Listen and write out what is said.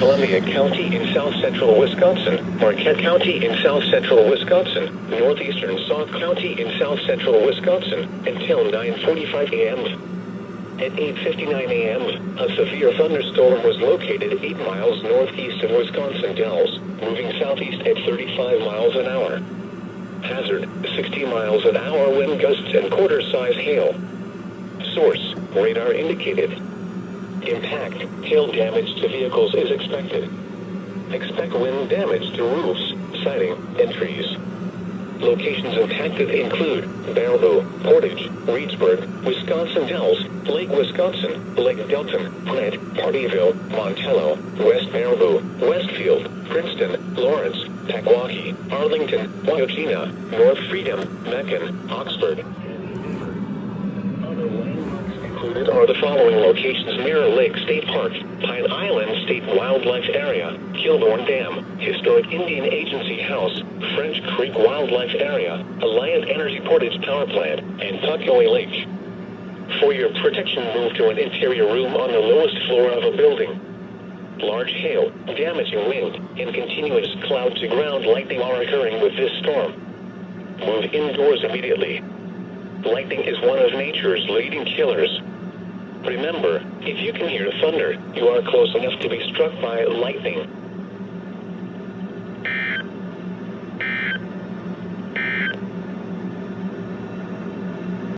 Columbia County in south-central Wisconsin, Marquette County in south-central Wisconsin, northeastern Sauk County in south-central Wisconsin, until 9:45 a.m. At 8:59 a.m., a severe thunderstorm was located 8 miles northeast of Wisconsin Dells, moving southeast at 35 miles an hour. Hazard, 60 miles an hour wind gusts and quarter-size hail. Source, radar indicated. Impact, hail damage to vehicles is expected. Expect wind damage to roofs, siding, and trees. Locations impacted include Baraboo, Portage, Reedsburg, Wisconsin Dells, Lake Wisconsin, Lake Delton, Brent, Partyville, Montello, West Baraboo, Westfield, Princeton, Lawrence, Packwaukee, Arlington, Waukeena, North Freedom, Macon, Oxford. Other landmarks included are the following locations: Mirror Lake State Park, Pine Island State Wildlife Area, Kilbourne Dam, Historic Indian Agency House, French Creek Wildlife Area, Alliant Energy Portage Power Plant, and Tuckaway Lake. For your protection, move to an interior room on the lowest floor of a building. Large hail, damaging wind, and continuous cloud-to-ground lightning are occurring with this storm. Move indoors immediately. Lightning is one of nature's leading killers. Remember, if you can hear thunder, you are close enough to be struck by lightning.